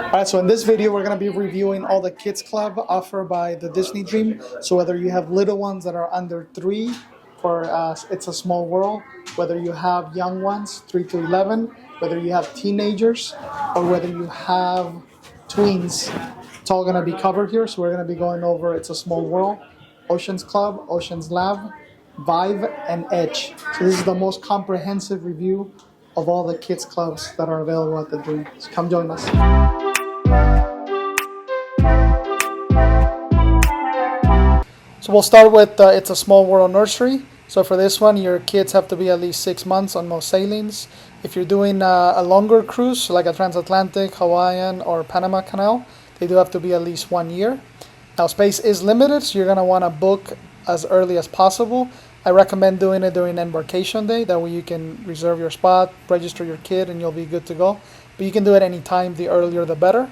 Alright, so in this video we're going to be reviewing all the Kids Club offered by the Disney Dream. So whether you have little ones that are under 3 for It's a Small World, whether you have young ones 3 to 11, whether you have teenagers, or whether you have tweens, it's all going to be covered here. So we're going to be going over It's a Small World, Oceaneer Club, Oceaneer Lab, Vive, and Edge. So this is the most comprehensive review of all the kids clubs that are available at the Dream. So come join us. So we'll start with It's a Small World Nursery. So for this one, your kids have to be at least 6 months on most sailings. If you're doing a longer cruise, like a transatlantic, Hawaiian, or Panama Canal, they do have to be at least 1 year. Now space is limited, so you're going to want to book as early as possible. I recommend doing it during embarkation day. That way you can reserve your spot, register your kid, and you'll be good to go. But you can do it anytime. The earlier the better.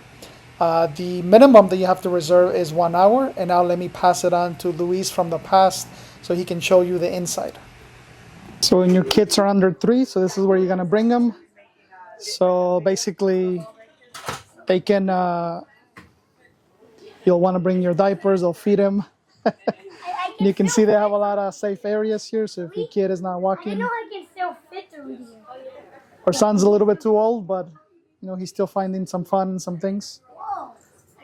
The minimum that you have to reserve is 1 hour. And now let me pass it on to Luis from the past so he can show you the inside. So when your kids are under 3, so this is where you're going to bring them. So basically they can, you'll want to bring your diapers, they'll feed them. You can see they have a lot of safe areas here, so if your kid is not walking, I know I can still fit through here. Our son's a little bit too old, but you know he's still finding some fun and some things.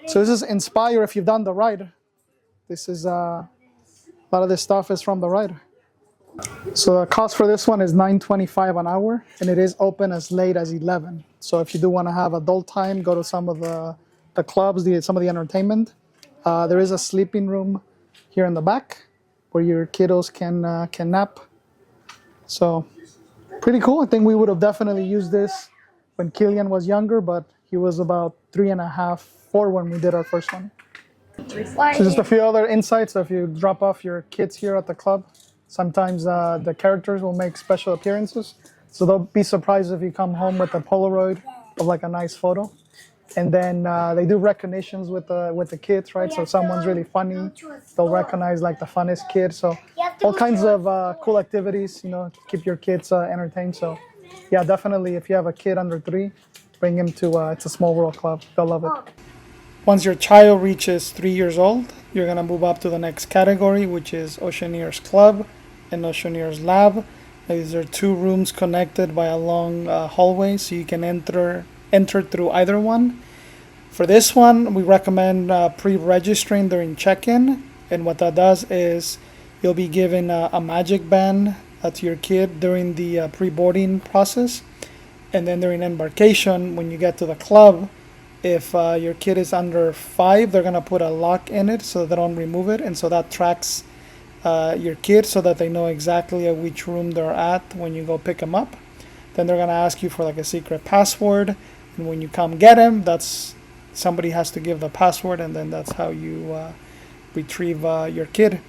So this is Inspire. If you've done the ride, this is a lot of this stuff is from the ride. So the cost for this one is $9.25 an hour, and it is open as late as 11. So if you do want to have adult time, go to some of the clubs, some of the entertainment. There is a sleeping room here in the back where your kiddos can nap. So pretty cool. I think we would have definitely used this when Killian was younger, but he was about 3.5, 4 when we did our first one. So just a few other insights. If you drop off your kids here at the club, sometimes the characters will make special appearances. So don't be surprised if you come home with a Polaroid of like a nice photo. And then they do recognitions with the kids, right? So if someone's really funny, they'll recognize like the funnest kid. So all kinds of cool activities, you know, to keep your kids entertained. So yeah, definitely if you have a kid under 3, bring him to It's a Small World Club. They'll love it. Once your child reaches 3 years old, you're gonna move up to the next category, which is Oceaneer Club and Oceaneer Lab. These are 2 rooms connected by a long hallway, so you can enter through either one. For this one, we recommend pre-registering during check-in, and what that does is you'll be given a magic band to your kid during the pre-boarding process, and then during embarkation, when you get to the club, if your kid is under 5, they're gonna put a lock in it so they don't remove it, and so that tracks your kid so that they know exactly at which room they're at when you go pick them up. Then they're gonna ask you for like a secret password. And when you come get him, somebody has to give the password, and then that's how you retrieve your kid.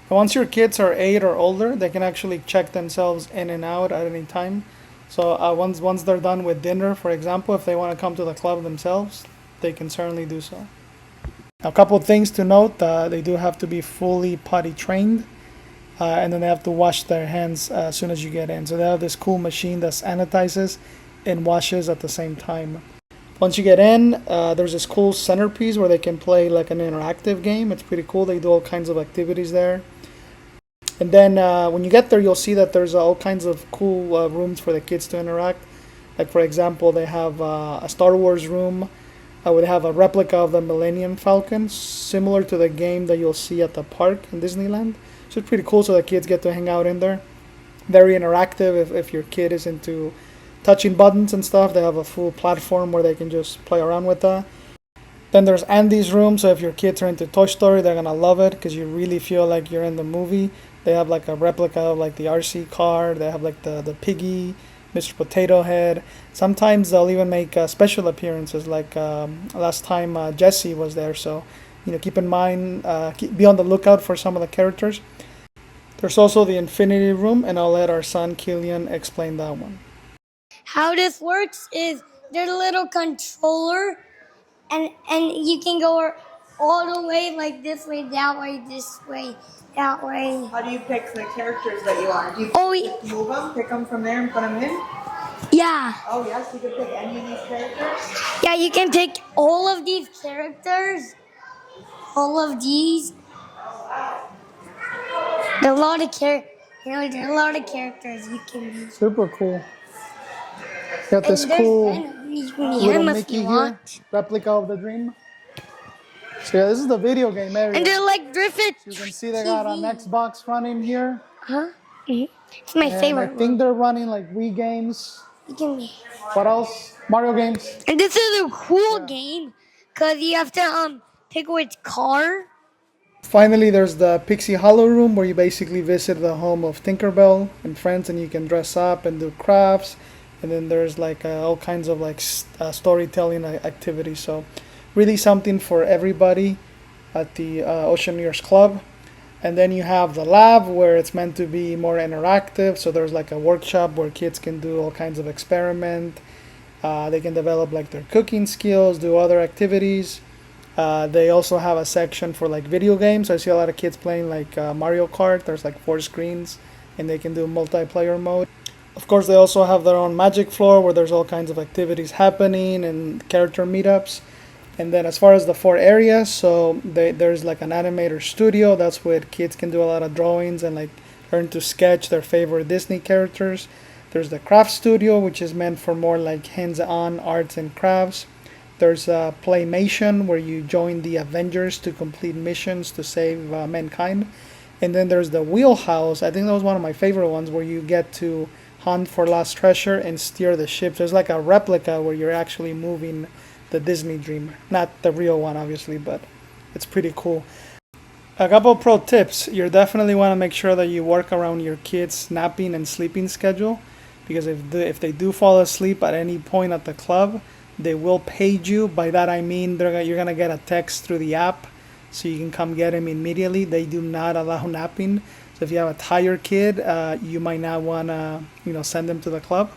But once your kids are 8 or older, they can actually check themselves in and out at any time. So once they're done with dinner, for example, if they want to come to the club themselves, they can certainly do so. Now, a couple of things to note: they do have to be fully potty trained, and then they have to wash their hands as soon as you get in. So they have this cool machine that sanitizes and washes at the same time. Once you get in, there's this cool centerpiece where they can play like an interactive game. It's pretty cool. They do all kinds of activities there. And then when you get there, you'll see that there's all kinds of cool rooms for the kids to interact. Like for example, they have a Star Wars room where they have a replica of the Millennium Falcon, similar to the game that you'll see at the park in Disneyland. So it's pretty cool, so the kids get to hang out in there. Very interactive if your kid is into touching buttons and stuff. They have a full platform where they can just play around with that. Then there's Andy's room, so if your kids are into Toy Story, they're gonna love it because you really feel like you're in the movie. They have like a replica of like the RC car. They have like the piggy, Mr. Potato Head. Sometimes they'll even make special appearances, like last time Jessie was there. So you know, keep in mind, be on the lookout for some of the characters. There's also the Infinity Room, and I'll let our son Killian explain that one. How this works is there's a little controller, and you can go all the way, like this way, that way, that way. How do you pick the characters that you want? Do you move them, pick them from there and put them in? Yeah. Oh yes, you can pick any of these characters. Yeah, you can pick all of these characters. All of these. There are a lot of there are a lot of characters you can be. Super cool. Got this And there's cool Venom. You can be little him if Mickey you here, want. replica of the dream. So yeah, this is the video game area. And they're like Griffith. You can see they got an Xbox running here. Huh? It's my And I favorite think one. they're running like Wii games. You can be. What else? Mario games. And this is a cool game because you have to pick which car. Finally, there's the Pixie Hollow room where you basically visit the home of Tinkerbell and friends, and you can dress up and do crafts. And then there's like all kinds of like storytelling activities. So really something for everybody at the Oceaneer Club. And then you have the lab where it's meant to be more interactive. So there's like a workshop where kids can do all kinds of experiment. They can develop like their cooking skills, do other activities. They also have a section for like video games. I see a lot of kids playing like Mario Kart. There's like 4 screens and they can do multiplayer mode. Of course, they also have their own magic floor where there's all kinds of activities happening and character meetups. And then as far as the 4 areas, so there's like an animator studio. That's where kids can do a lot of drawings and like learn to sketch their favorite Disney characters. There's the craft studio, which is meant for more like hands-on arts and crafts. There's Playmation, where you join the Avengers to complete missions to save mankind. And then there's the Wheelhouse. I think that was one of my favorite ones, where you get to hunt for lost treasure and steer the ships. There's like a replica where you're actually moving the Disney Dream. Not the real one, obviously, but it's pretty cool. A couple pro tips. You definitely want to make sure that you work around your kids' napping and sleeping schedule, because if they do fall asleep at any point at the club, they will page you. By that I mean you're gonna get a text through the app, so you can come get them immediately. They do not allow napping. So if you have a tired kid, you might not wanna send them to the club.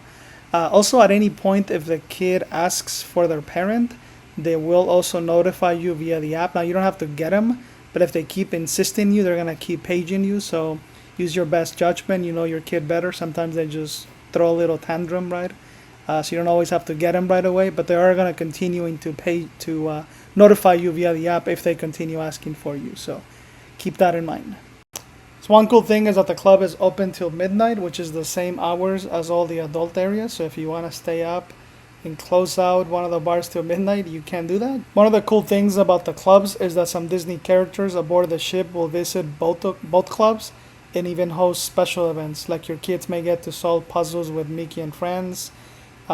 Also, at any point, if the kid asks for their parent, they will also notify you via the app. Now you don't have to get them, but if they keep insisting you, they're gonna keep paging you. So use your best judgment. You know your kid better. Sometimes they just throw a little tantrum, right? So you don't always have to get them right away, but they are going to continue to notify you via the app if they continue asking for you. So keep that in mind. So one cool thing is that the club is open till midnight, which is the same hours as all the adult areas. So if you want to stay up and close out one of the bars till midnight, you can do that. One of the cool things about the clubs is that some Disney characters aboard the ship will visit both clubs and even host special events. Like your kids may get to solve puzzles with Mickey and friends,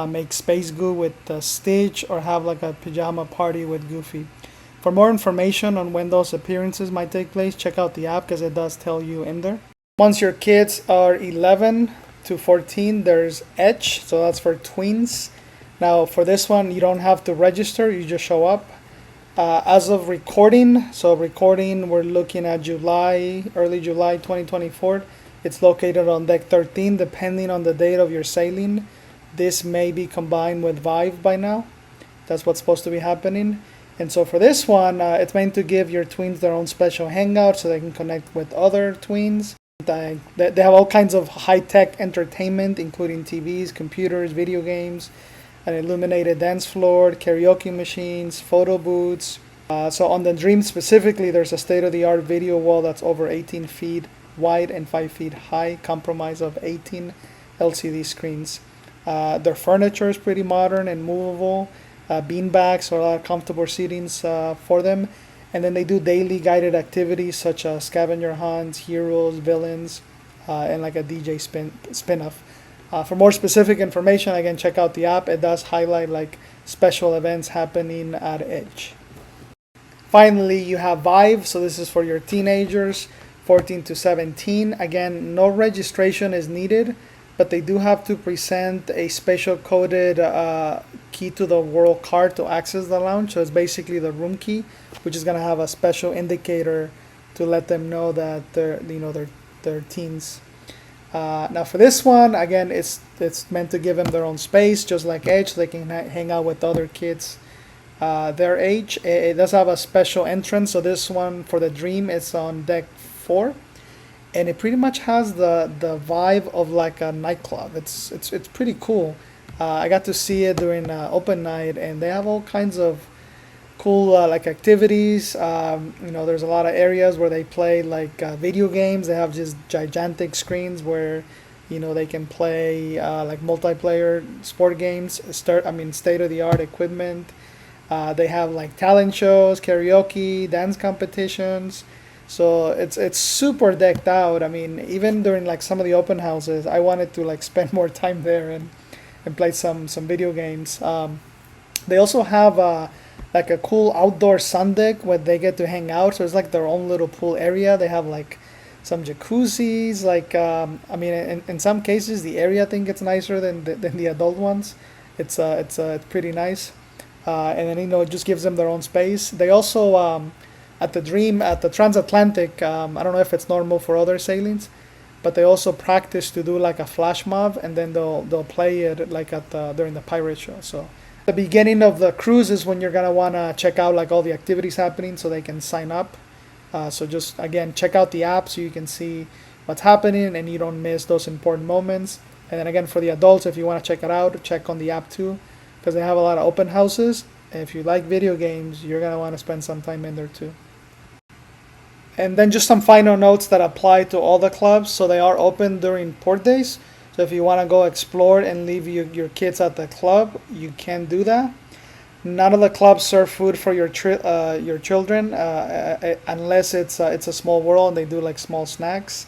make space goo with Stitch, or have like a pajama party with Goofy. For more information on when those appearances might take place, check out the app because it does tell you in there. Once your kids are 11 to 14, there's Edge, so that's for tweens. Now for this one, you don't have to register, you just show up. As of recording, we're looking at early July 2024. It's located on deck 13, depending on the date of your sailing. This may be combined with Vive by now. That's what's supposed to be happening. And so for this one, it's meant to give your tweens their own special hangout so they can connect with other tweens. They have all kinds of high-tech entertainment, including TVs, computers, video games, an illuminated dance floor, karaoke machines, photo booths. So on the Dream specifically, there's a state-of-the-art video wall that's over 18 feet wide and 5 feet high, comprised of 18 LCD screens. Their furniture is pretty modern and movable. Beanbags, so a lot of comfortable seatings for them. And then they do daily guided activities such as scavenger hunts, heroes, villains, and like a DJ spin-off. For more specific information, again, check out the app. It does highlight like special events happening at Edge. Finally, you have Vive. So this is for your teenagers, 14 to 17. Again, no registration is needed, but they do have to present a special coded key to the world card to access the lounge. So it's basically the room key, which is gonna have a special indicator to let them know that they're teens. Now for this one, again, it's meant to give them their own space, just like Edge, so they can hang out with other kids their age. It does have a special entrance, so this one for the Dream is on deck 4. And it pretty much has the vibe of like a nightclub. It's pretty cool. I got to see it during open night, and they have all kinds of cool like activities. There's a lot of areas where they play like video games. They have just gigantic screens where they can play like multiplayer sport games. State of the art equipment. They have like talent shows, karaoke, dance competitions. So it's super decked out. I mean, even during like some of the open houses, I wanted to like spend more time there and play some video games. They also have like a cool outdoor sun deck where they get to hang out. So it's like their own little pool area. They have like some jacuzzis. Like in some cases, the area I think it's nicer than the adult ones. It's pretty nice. And then it just gives them their own space. They also at the transatlantic. I don't know if it's normal for other sailings, but they also practice to do like a flash mob, and then they'll play it like during the pirate show. So the beginning of the cruise is when you're gonna wanna check out like all the activities happening, so they can sign up. So just again check out the app so you can see what's happening and you don't miss those important moments. And then again for the adults, if you want to check it out, check on the app too, because they have a lot of open houses. And if you like video games, you're gonna want to spend some time in there too. And then just some final notes that apply to all the clubs. So they are open during port days. So if you want to go explore and leave your kids at the club, you can do that. None of the clubs serve food for your children unless it's a small world and they do like small snacks.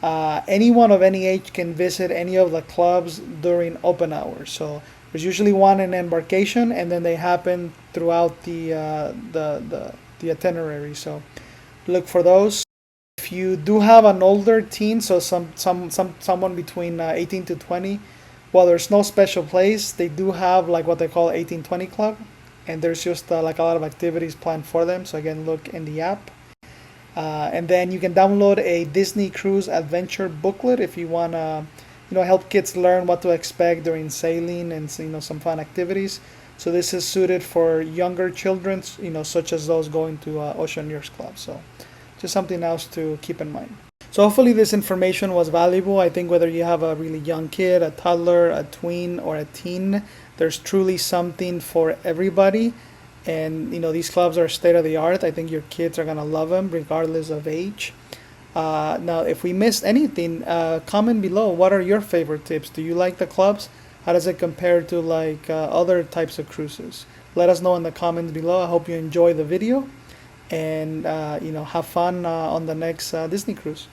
Anyone of any age can visit any of the clubs during open hours. So there's usually one in embarkation, and then they happen throughout the itinerary. So look for those. If you do have an older teen, so someone between 18 to 20, well, there's no special place. They do have like what they call 1820 Club, and there's just like a lot of activities planned for them. So again, look in the app. And then you can download a Disney Cruise Adventure booklet if you want to, help kids learn what to expect during sailing and some fun activities. So this is suited for younger children, such as those going to Oceaneer Club. So just something else to keep in mind. So hopefully this information was valuable. I think whether you have a really young kid, a toddler, a tween, or a teen, there's truly something for everybody. And these clubs are state of the art. I think your kids are gonna love them regardless of age. Now, if we missed anything, comment below. What are your favorite tips? Do you like the clubs? How does it compare to like other types of cruises? Let us know in the comments below. I hope you enjoy the video, and have fun on the next Disney cruise.